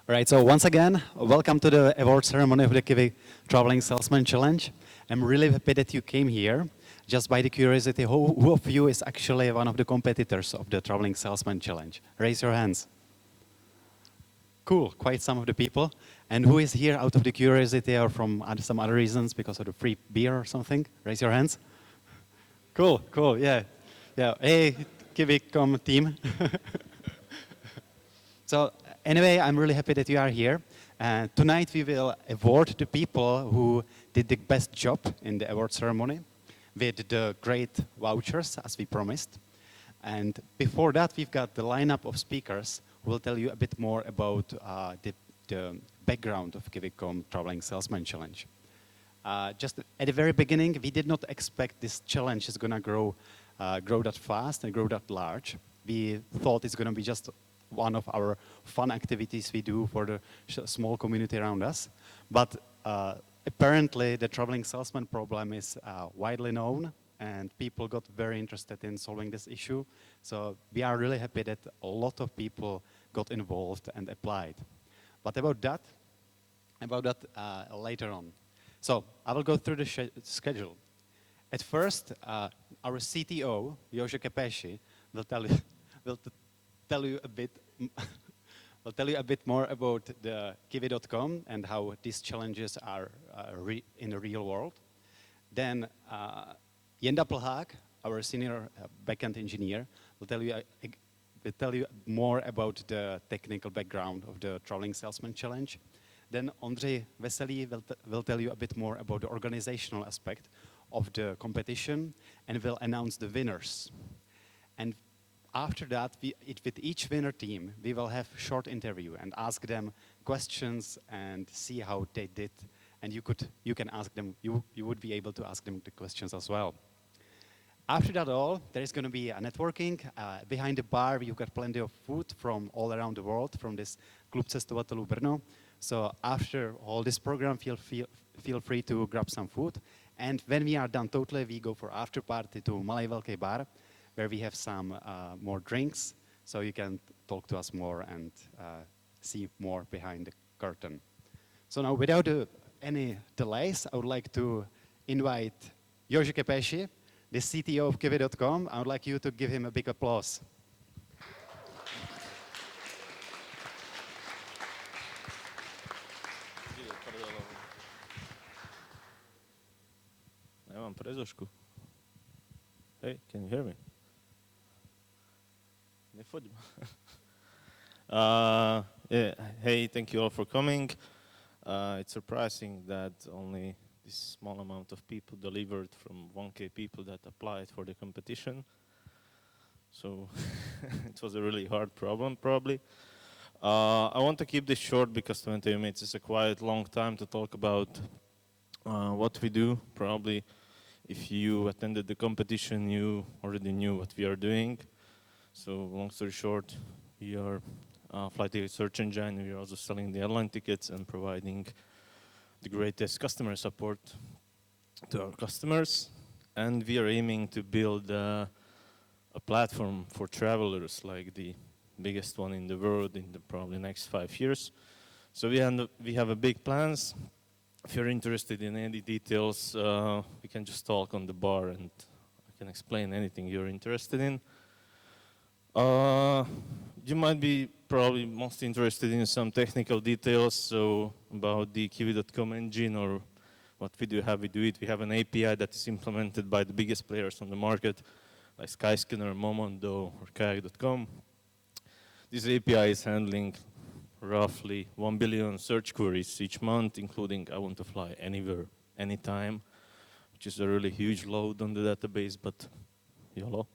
All right, so once again, welcome to the award ceremony of the Kiwi Traveling Salesman Challenge. I'm really happy that you came here. Just by the curiosity, who of you is actually one of the competitors of the Traveling Salesman Challenge? Raise your hands. Cool, quite some of the people. And who is here out of the curiosity or from some other reasons, because of the free beer or something? Raise your hands. Cool, cool, yeah. Yeah, hey, Kiwi.com team. So anyway, I'm really happy that you are here. Tonight we will award the people who did the best job in the award ceremony with the great vouchers, as we promised. And before that, we've got the lineup of speakers who will tell you a bit more about the background of Kiwi.com Traveling Salesman Challenge. Just at the very beginning, we did not expect this challenge is going to grow that fast and grow that large. We thought it's going to be just one of our fun activities we do for the small community around us. But apparently the traveling salesman problem is widely known, and people got very interested in solving this issue. So we are really happy that a lot of people got involved and applied. But about that later on. So I will go through the schedule. At first, our CTO, Jože Kepeši, will tell you a bit will tell you a bit more about the kiwi.com and how these challenges are in the real world. Then Jenda Plhák, our senior backend engineer, will tell you more about the technical background of the Traveling Salesman Challenge. Then Ondřej Veselý will tell you a bit more about the organizational aspect of the competition and will announce the winners. And after that, with each winner team, we will have a short interview and ask them questions and see how they did. And you can ask them, you would be able to ask them the questions as well. After that all, there is going to be a networking. Behind the bar, you've got plenty of food from all around the world, from this Klub cestovatelů Brno. So after all this program, feel free to grab some food. And when we are done totally, we go for after party to Malý Velký bar, where we have some more drinks, so you can talk to us more and see more behind the curtain. So now, without any delays, I would like to invite Jože Kepeši, the CTO of Kiwi.com. I would like you to give him a big applause. Ja mám prezošku. Hey, can you hear me? Yeah, hey, thank you all for coming. It's surprising that only this small amount of people delivered from 1K people that applied for the competition. So it was a really hard problem, probably. I want to keep this short because 20 minutes is a quite long time to talk about what we do. Probably if you attended the competition, you already knew what we are doing. So long story short, we are a flight ticket search engine. We are also selling the airline tickets and providing the greatest customer support to our customers. And we are aiming to build a platform for travelers, like the biggest one in the world in the probably next 5 years. So we have a big plans. If you're interested in any details, we can just talk on the bar and I can explain anything you're interested in. You might be probably most interested in some technical details, so about the kiwi.com engine or what we do, how we do it. We have an API that is implemented by the biggest players on the market, like Skyscanner, Momondo, or kayak.com. This API is handling roughly 1 billion search queries each month, including I want to fly anywhere, anytime, which is a really huge load on the database, but YOLO.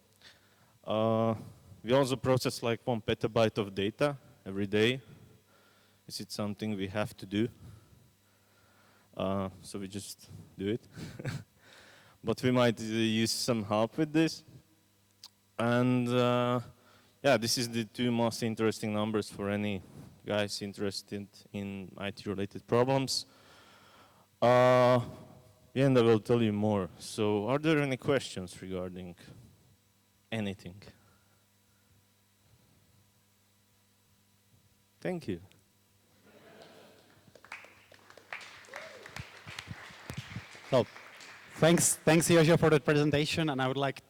We also process like 1 petabyte of data every day. Is it something we have to do? So we just do it. But we might use some help with this. And yeah, this is the 2 most interesting numbers for any guys interested in IT-related problems. And I will tell you more. So are there any questions regarding anything? Thank you. So, thanks Jojo for the presentation, and I would like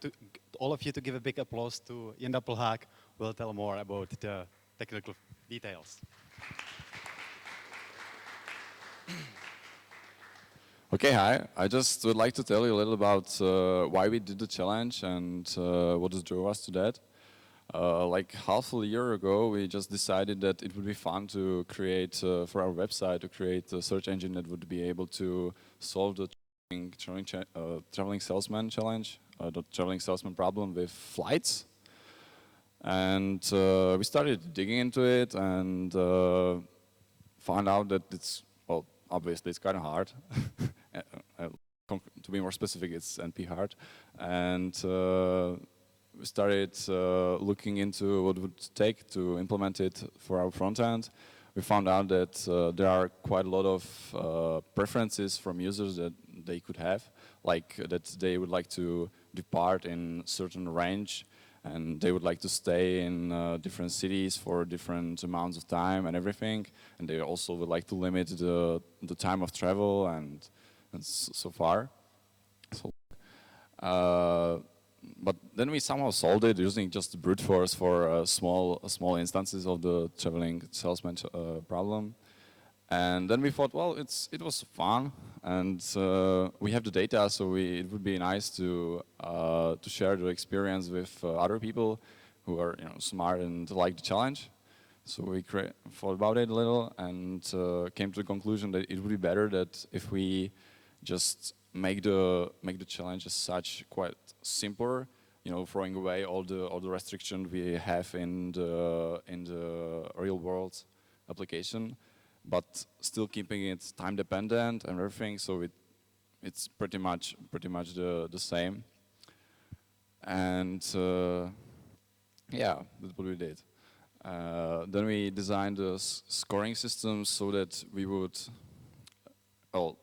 all of you to give a big applause to Ian Appelhaak, who will tell more about the technical details. Okay, hi. I just would like to tell you a little about why we did the challenge and what drove us to that. Like half a year ago, we just decided that it would be fun to create, for our website, to create a search engine that would be able to solve the traveling salesman challenge, the traveling salesman problem with flights. And we started digging into it and found out that it's, well, obviously it's kind of hard. To be more specific, it's NP hard. And we started looking into what it would take to implement it for our front end. We found out that there are quite a lot of preferences from users that they could have, like that they would like to depart in certain range, and they would like to stay in different cities for different amounts of time and everything, and they also would like to limit the time of travel and so far. So, but then we somehow solved it using just brute force for small instances of the traveling salesman problem. And then we thought, well, it was fun, and we have the data, so it would be nice to share the experience with other people who are smart and like the challenge. So we thought about it a little and came to the conclusion that it would be better that if we just make the challenge as such quite simpler, throwing away all the restrictions we have in the real world application, but still keeping it time dependent and everything, so it's pretty much the same. And yeah, that's what we did. Then we designed the scoring system so that we would, well,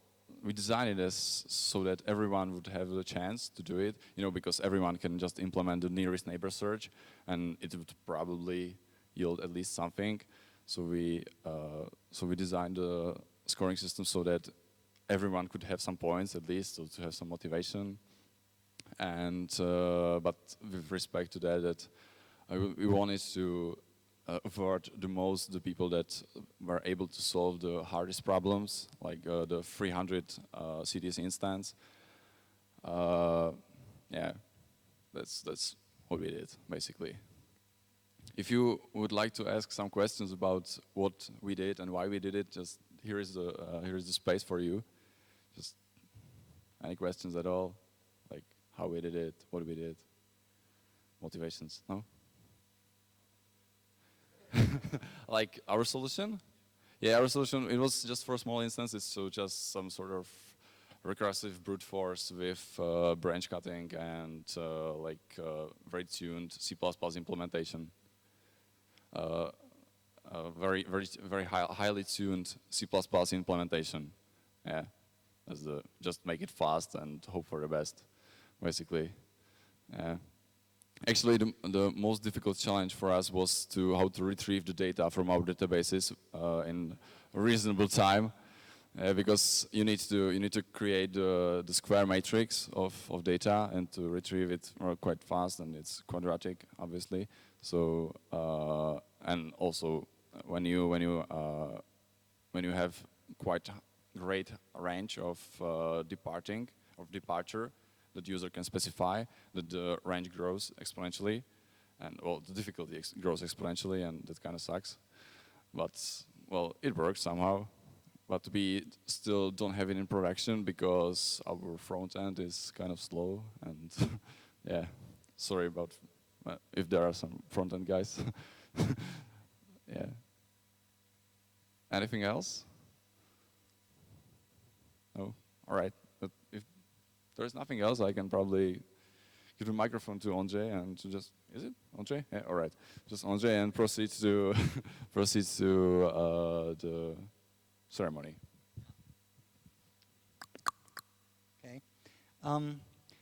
we designed it as so that everyone would have the chance to do it, because everyone can just implement the nearest neighbor search, and it would probably yield at least something. So we designed the scoring system so that everyone could have some points at least, so to have some motivation. And but with respect to that, we wanted to avert the people that were able to solve the hardest problems, like the 300 CDS instance. Yeah, that's what we did basically. If you would like to ask some questions about what we did and why we did it, just here is the space for you. Just any questions at all, like how we did it, what we did, motivations. No. Like our solution? Yeah, our solution, it was just for a small instances, so just some sort of recursive brute force with branch cutting and very tuned C++ implementation. Very highly tuned C++ implementation. Yeah, just make it fast and hope for the best, basically. Yeah. Actually, the most difficult challenge for us was how to retrieve the data from our databases in a reasonable time, because you need to create the square matrix of data and to retrieve it quite fast, and it's quadratic, obviously. So and also when you have quite great range of departure that user can specify, that the range grows exponentially, and well, the difficulty grows exponentially, and that kind of sucks. But well, it works somehow. But we still don't have it in production because our front end is kind of slow, and yeah, sorry about if there are some front end guys. Yeah. Anything else? No. All right. But if there's nothing else, I can probably give the microphone to Andre and to just, is it Andre? Yeah, all right. Just Andre and proceed to the ceremony. Okay.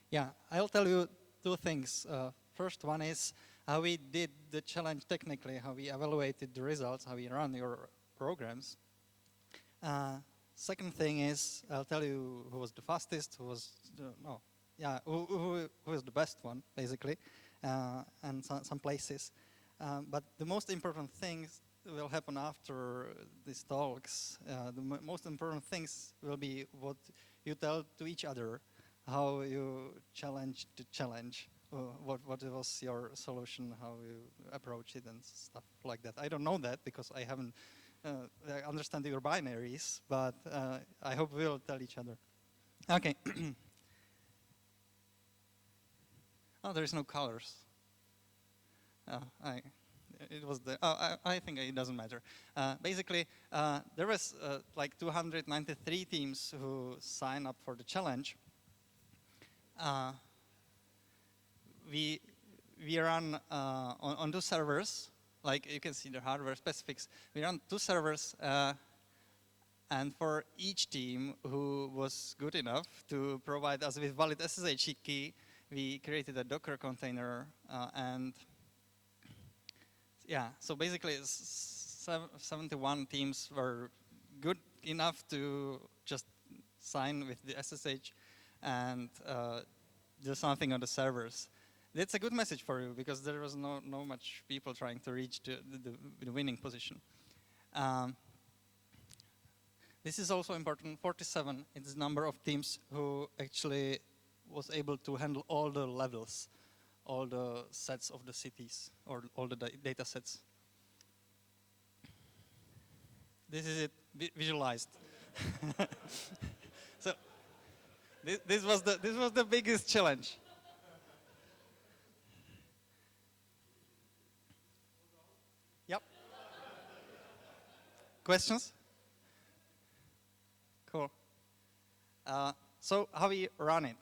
Yeah, I'll tell you two things. First one is how we did the challenge technically, how we evaluated the results, how we run your programs. Second thing is, I'll tell you who was the fastest, who was, no, yeah, who was the best one, basically, and some places. But the most important things will happen after these talks. The most important things will be what you tell to each other, how you challenge the challenge, what was your solution, how you approach it and stuff like that. I don't know that because I haven't understand your binaries, but I hope we'll tell each other. Okay. Oh, there is no colors. It was the. Oh, I think it doesn't matter. Basically, there was like 293 teams who signed up for the challenge. We run on 2 servers. Like you can see the hardware specifics. We run 2 servers, and for each team who was good enough to provide us with valid SSH key, we created a Docker container, and yeah, so basically 71 teams were good enough to just sign with the SSH and do something on the servers. That's a good message for you because there was no much people trying to reach the winning position. This is also important. 47 is the number of teams who actually was able to handle all the levels, all the sets of the cities, or all the data sets. This is it visualized. So this was the biggest challenge. Yep. Questions? Cool. So how we run it?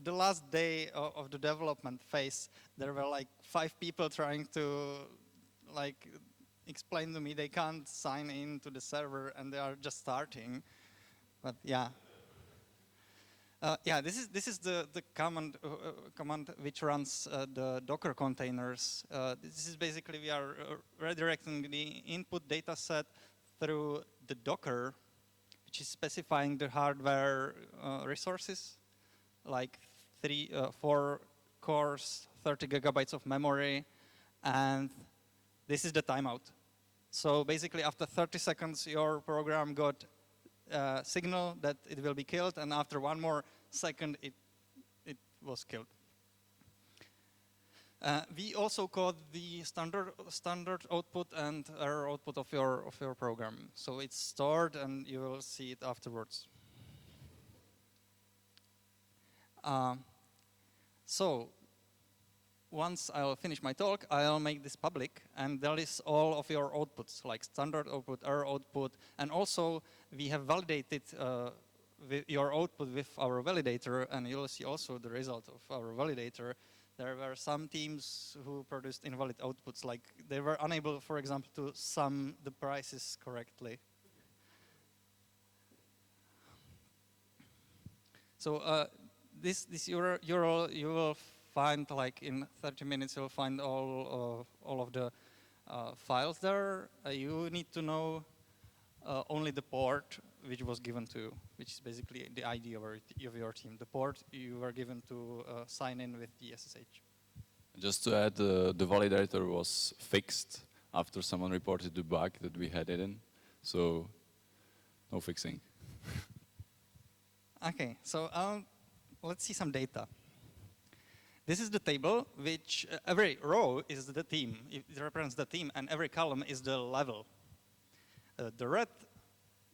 The last day of the development phase, there were like 5 people trying to like explain to me they can't sign in to the server and they are just starting. But yeah. Yeah, this is the command which runs the Docker containers. This is basically we are redirecting the input data set through the Docker, which is specifying the hardware resources, like 4 cores, 30 gigabytes of memory, and this is the timeout. So basically, after 30 seconds, your program got signal that it will be killed, and after 1 more second, it was killed. We also code the standard output and error output of your program. So it's stored, and you will see it afterwards. So once I'll finish my talk, I'll make this public, and that is all of your outputs, like standard output, error output, and also we have validated your output with our validator, and you'll see also the result of our validator. There were some teams who produced invalid outputs, like they were unable, for example, to sum the prices correctly. So this URL you will find, like in 30 minutes, you'll find all of the files there. You need to know only the port which was given to you, which is basically the ID of your team. The port you were given to sign in with the SSH. Just to add, the validator was fixed after someone reported the bug that we had it in, so no fixing. Okay, so let's see some data. This is the table, which every row is the team. It represents the team, and every column is the level. The red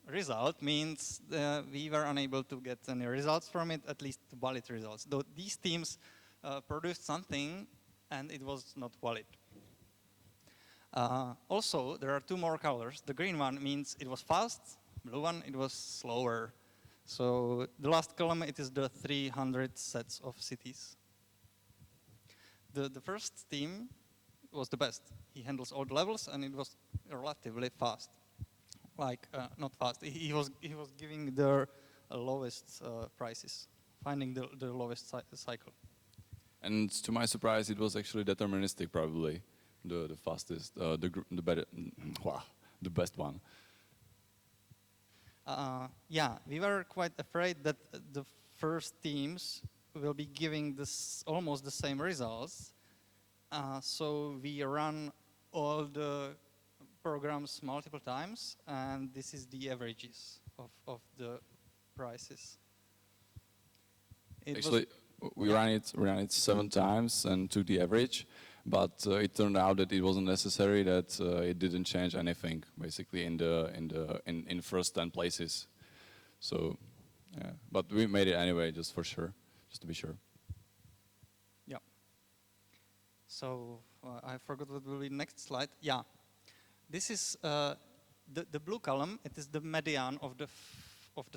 result means we were unable to get any results from it, at least valid results. Though these teams produced something, and it was not valid. Also, there are 2 more colors. The green one means it was fast. Blue one, it was slower. So the last column, it is the 300 sets of cities. The first team was the best. He handles all the levels, and it was relatively fast. Like not fast. He was giving the lowest prices, finding the lowest cycle. And to my surprise, it was actually deterministic, probably the fastest, the better, wow, the best one. Yeah, we were quite afraid that the first teams will be giving this almost the same results. So we run all the programs multiple times, and this is the averages of the prices. Actually, we ran it 7 times and took the average, but it turned out that it wasn't necessary. That it didn't change anything basically in the first 10 places. So, yeah, but we made it anyway, just for sure, just to be sure. Yeah. So I forgot what will be next slide. Yeah, this is the blue column. It is the median of the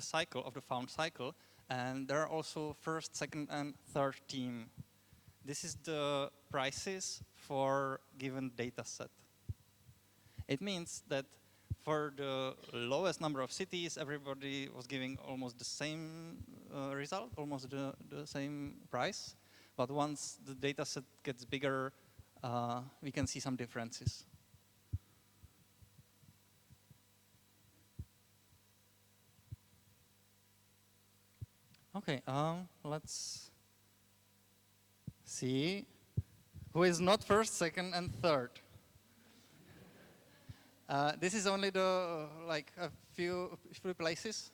cycle, of the found cycle. And there are also first, second, and third team. This is the prices for given data set. It means that for the lowest number of cities, everybody was giving almost the same result, almost the same price. But once the data set gets bigger, we can see some differences. Okay, let's see who is not first, second, and third. This is only like a few places.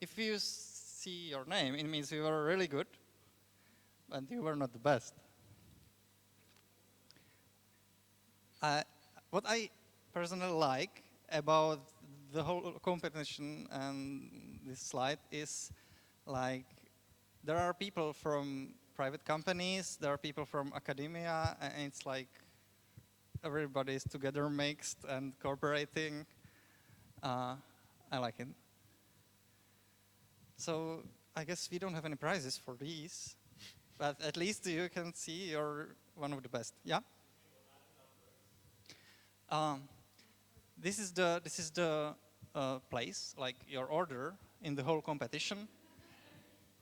If you see your name, it means you were really good, but you were not the best. What I personally like about the whole competition and this slide is like there are people from private companies, there are people from academia, and it's like everybody is together mixed and cooperating. I like it. So I guess we don't have any prizes for these, but at least you can see you're one of the best. Yeah. This is the place, like your order in the whole competition.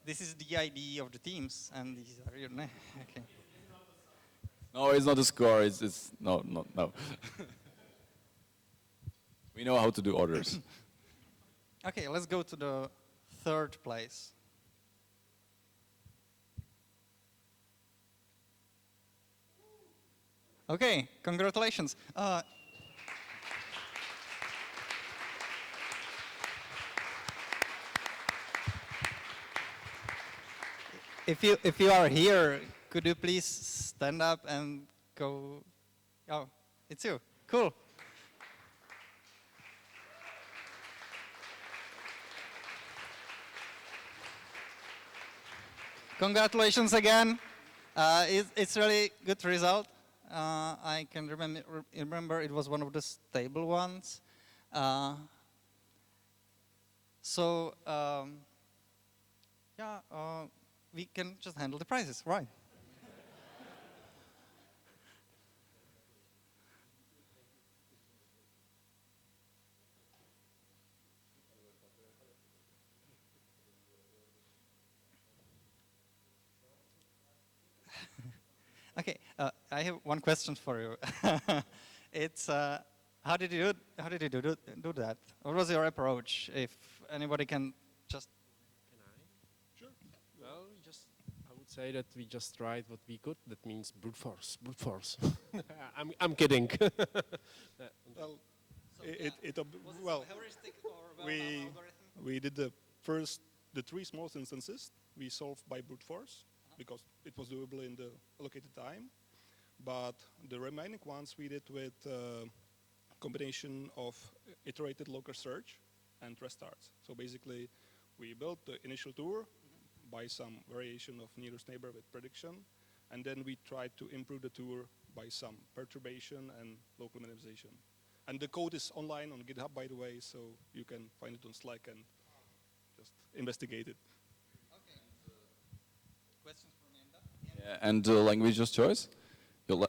This is the ID of the teams, and these are your names. Okay. No, it's not a score. It's no. We know how to do orders. Okay, let's go to the third place. Okay, congratulations. If you are here, could you please stand up and go? Oh, it's you. Cool. Congratulations again. It's really good result. I can remember it was one of the stable ones. We can just handle the prizes, right? Okay, I have one question for you. It's how did you do that? What was your approach? If anybody can just. Can I? Sure. Well, I would say that we just tried what we could. That means brute force. I'm kidding. Well, Was it heuristic or well-known algorithm? we did the 3 smallest instances we solved by brute force because it was doable in the allocated time. But the remaining ones we did with combination of iterated local search and restarts. So basically, we built the initial tour by some variation of nearest neighbor with prediction, and then we tried to improve the tour by some perturbation and local minimization. And the code is online on GitHub, by the way, so you can find it on Slack and just investigate it. Okay. Questions for Nenda? Yeah, and the language of choice,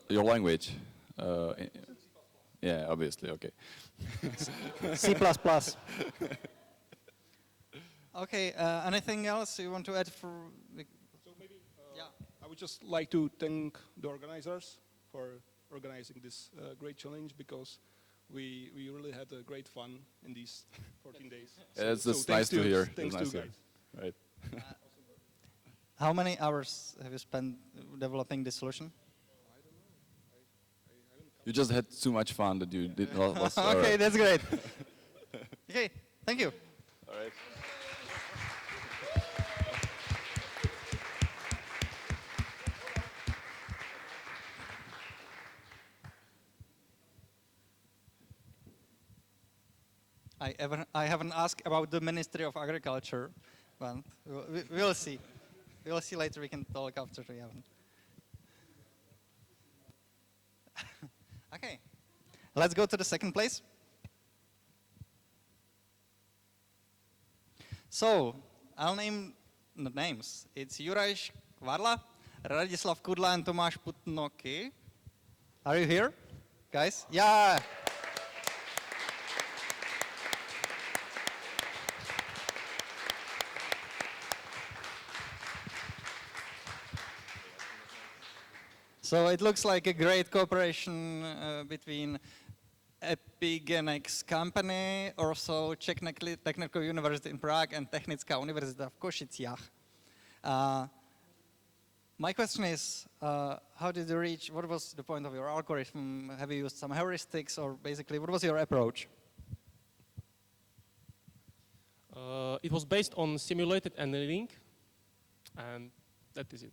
your language. Yeah, obviously. Okay. C++. Okay, anything else you want to add for? So maybe Yeah. I would just like to thank the organizers for organizing this great challenge because we really had a great fun in these 14 days. Yeah, it's just thanks nice to hear. Thanks It's to nice to you hear. guys. Right. How many hours have you spent developing this solution? You just had too much fun that you did not lost. Okay, that's great. Okay, thank you. All right. I haven't asked about the Ministry of Agriculture, but we'll see. We'll see later. We can talk after we haven't. Okay, let's go to the second place. So, I'll name the names. It's Juraj Kvarla, Radislav Kudla, and Tomáš Putnoky. Are you here, guys? Yeah. So it looks like a great cooperation between Epigenex company, also Technical University in Prague and Technická univerzita v Košiciach. My question is, how did you reach, what was the point of your algorithm? Have you used some heuristics or basically what was your approach? It was based on simulated annealing, and that is it.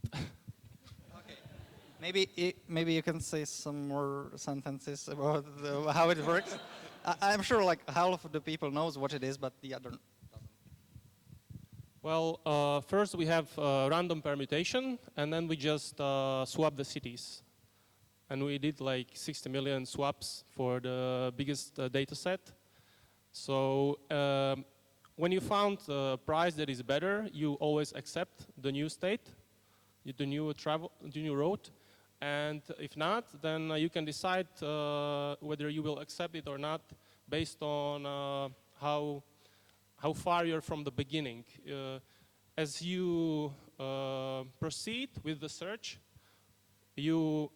Maybe you can say some more sentences about how it works. I'm sure like half of the people knows what it is, but the other doesn't. Well, first we have random permutation, and then we just swap the cities. And we did like 60 million swaps for the biggest data set. So when you found a price that is better, you always accept the new state, the new route. And if not, then you can decide whether you will accept it or not based on how far you're from the beginning. As you proceed with the search, you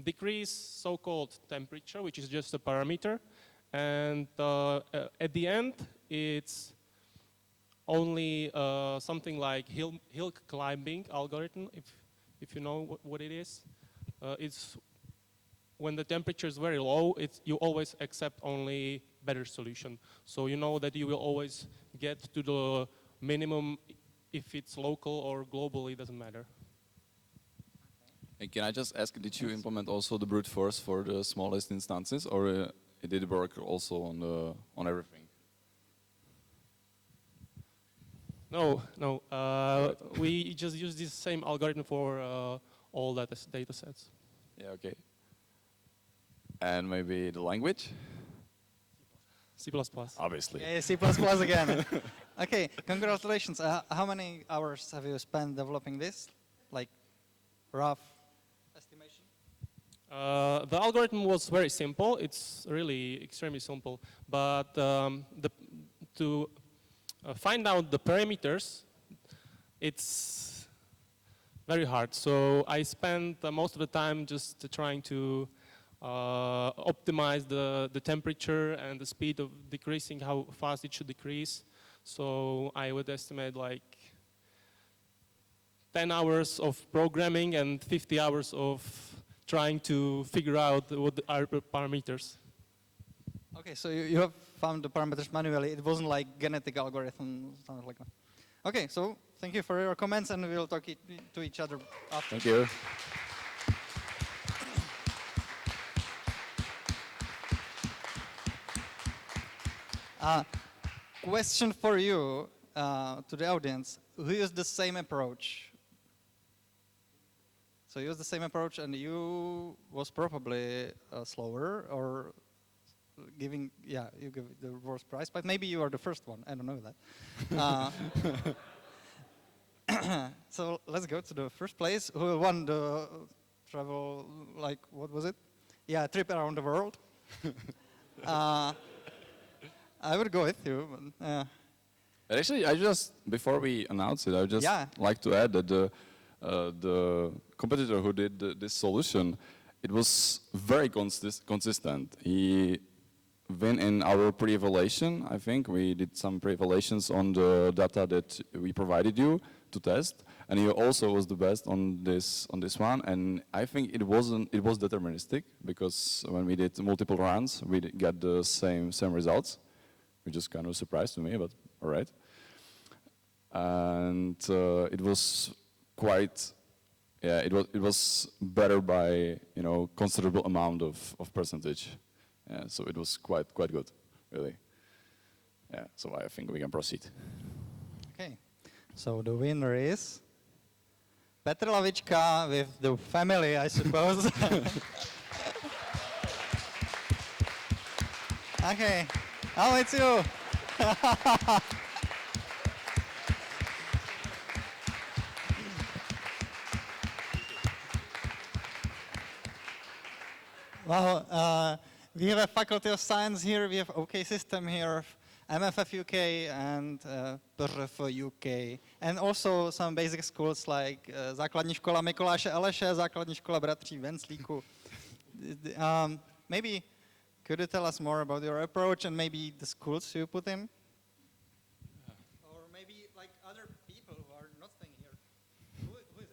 decrease so-called temperature, which is just a parameter. And at the end, it's only something like hill climbing algorithm, if you know what it is. It's when the temperature is very low, you always accept only better solution. So you know that you will always get to the minimum if it's local or global, it doesn't matter. And can I just ask, did you implement also the brute force for the smallest instances, or it did work also on everything? No. We just use this same algorithm for all data sets. Yeah, okay. And maybe the language? C++. Obviously. Yeah, C++ again. Okay, congratulations. How many hours have you spent developing this? Like, rough estimation? The algorithm was very simple. It's really extremely simple. But to find out the parameters, it's very hard. So I spent most of the time just trying to optimize the temperature and the speed of decreasing, how fast it should decrease. So I would estimate like 10 hours of programming and 50 hours of trying to figure out what are the parameters. Okay, so you have found the parameters manually. It wasn't like genetic algorithm, something like that. Okay, so thank you for your comments, and we'll talk to each other after. Thank you. Question for you, to the audience. Who used the same approach? So you used the same approach, and you was probably slower, or you give the worst price, but maybe you are the first one. I don't know that. So let's go to the first place. Who won the travel, like, what was it? Yeah, trip around the world. I would go with you. But, And actually, I just before we announce it, I would just Yeah. like to add that the competitor who did this solution, it was very consistent. He win in our pre-evaluation. I think we did some pre-evaluations on the data that we provided you to test, and he also was the best on this one. And I think it was deterministic, because when we did multiple runs, we did get the same results, which is kind of a surprise to me, but all right. And it was quite, yeah, it was better by, you know, considerable amount of percentage. Yeah, so it was quite good, really. Yeah, so I think we can proceed. Okay, so the winner is Petr Lavička with the family, I suppose. Okay, oh, it's you. Well, we have a Faculty of Science here, we have OK System here, MFF UK and PRF UK, and also some basic schools like Základní škola Mikuláše Aleše, Základní škola Bratří Venclíku. Maybe could you tell us more about your approach and maybe the schools you put in? Or maybe like other people who are not staying here. Who is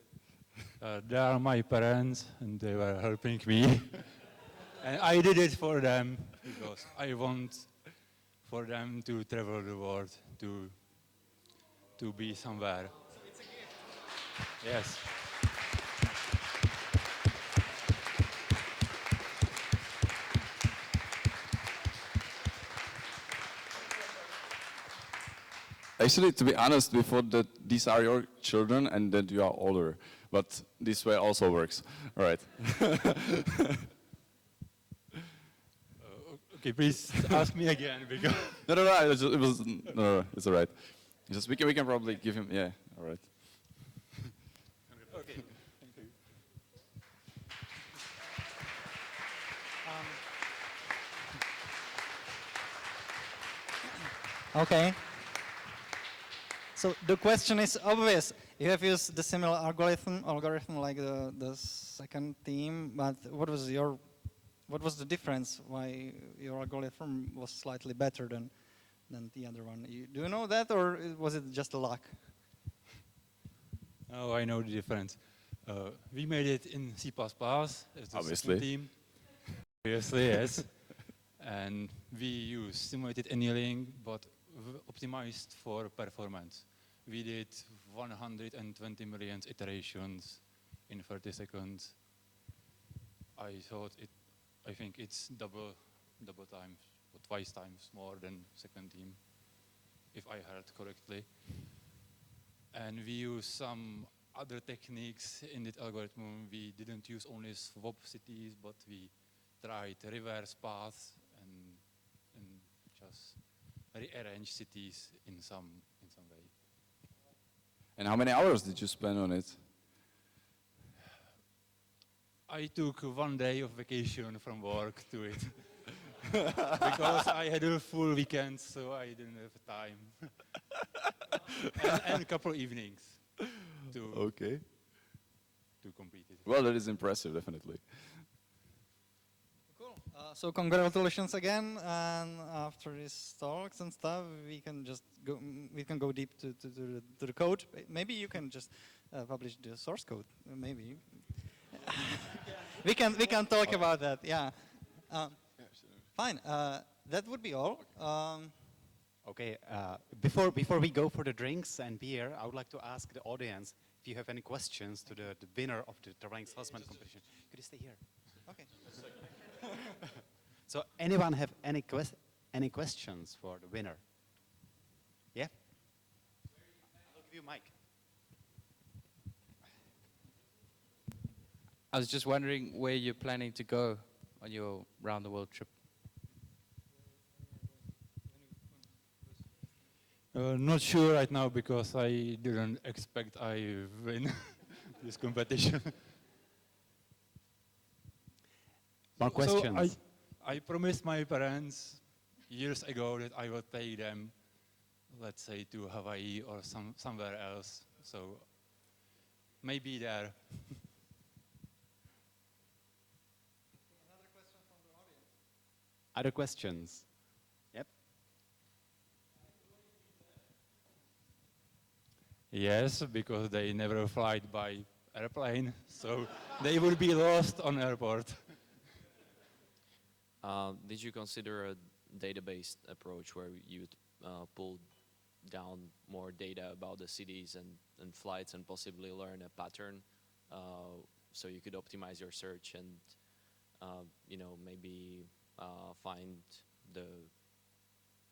it? They are my parents, and they were helping me. And I did it for them because I want for them to travel the world, to be somewhere. So it's a gift. Yes. Actually, to be honest, we thought that these are your children and that you are older, but this way also works. All right. Okay, please ask me again because No, it's all right. Just we can probably give him, yeah, all right. okay. Thank you. Okay. So the question is obvious. You have used the similar algorithm like the second team, but what was the difference? Why your algorithm was slightly better than the other one? Do you know that, or was it just luck? Oh, I know the difference. We made it in C++ as the Obviously. second team. Obviously, yes. And we use simulated annealing, but optimized for performance. We did 120 million iterations in 30 seconds. I think it's double times or twice times more than second team, if I heard correctly. And we use some other techniques in that algorithm. We didn't use only swap cities, but we tried reverse paths and just rearrange cities in some way. And how many hours did you spend on it? I took 1 day of vacation from work to it. Because I had a full weekend, so I didn't have time. and a couple evenings to complete it. Well, that is impressive, definitely. Cool. So congratulations again, and after these talks and stuff, we can just go deep to the code. Maybe you can just publish the source code. Maybe we can talk about that. Yeah. Fine. That would be all. Okay, before we go for the drinks and beer, I would like to ask the audience if you have any questions to the winner of the Travelling Salesman competition. Could you stay here? Okay. So anyone have any questions for the winner? Yeah? I'll give you a mic. I was just wondering where you're planning to go on your round the world trip. Not sure right now because I didn't expect I win this competition. More questions? So I promised my parents years ago that I will take them let's say to Hawaii or somewhere else. So maybe there. Other questions? Yep. Yes, because they never fly by airplane, so they will be lost on airport. Did you consider a database approach where you'd pull down more data about the cities and flights and possibly learn a pattern so you could optimize your search and maybe find the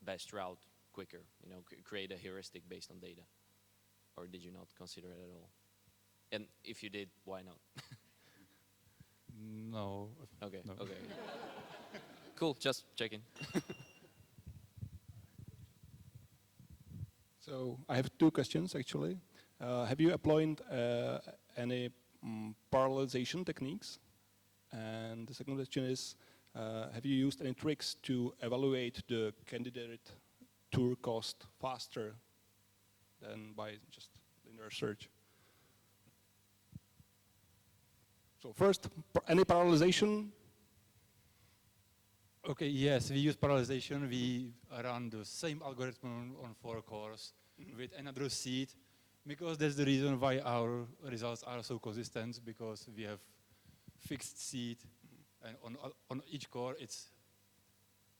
best route quicker, create a heuristic based on data? Or did you not consider it at all? And if you did, why not? No. Okay, No. okay. Cool, just checking. So I have two questions actually. Have you employed any parallelization techniques? And the second question is, have you used any tricks to evaluate the candidate tour cost faster than by just linear search? So first, any parallelization? Okay, yes, we use parallelization. We run the same algorithm on 4 cores with another seed, because that's the reason why our results are so consistent, because we have fixed seed, and on each core it's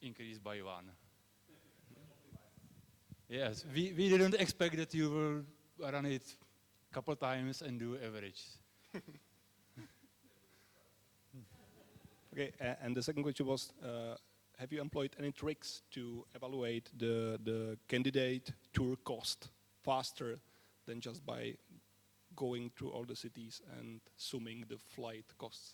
increased by 1. Yes, we didn't expect that you will run it a couple times and do average. Okay, and the second question was, have you employed any tricks to evaluate the candidate tour cost faster than just by going through all the cities and summing the flight costs?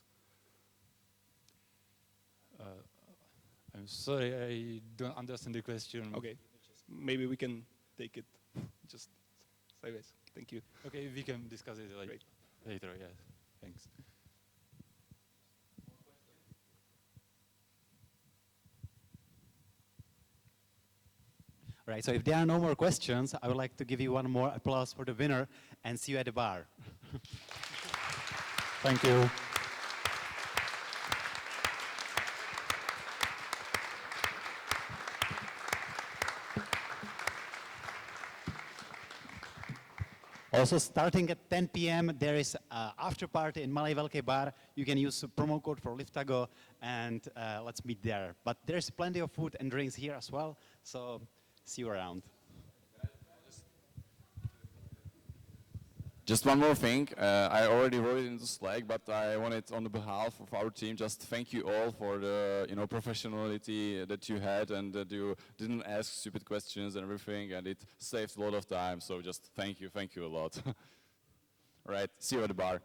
I'm sorry, I don't understand the question. Okay, maybe we can take it just sideways. Thank you. Okay, we can discuss it Great. later, yes. Thanks. Right, so if there are no more questions, I would like to give you one more applause for the winner and see you at the bar. Thank you. Also, starting at 10 p.m., there is after party in Malej Velký bar. You can use the promo code for Liftago, and let's meet there. But there's plenty of food and drinks here as well, so see you around. Just one more thing. I already wrote it into Slack, but I wanted, on the behalf of our team, just thank you all for the professionality that you had, and that you didn't ask stupid questions and everything, and it saved a lot of time. So just thank you a lot. All right, see you at the bar.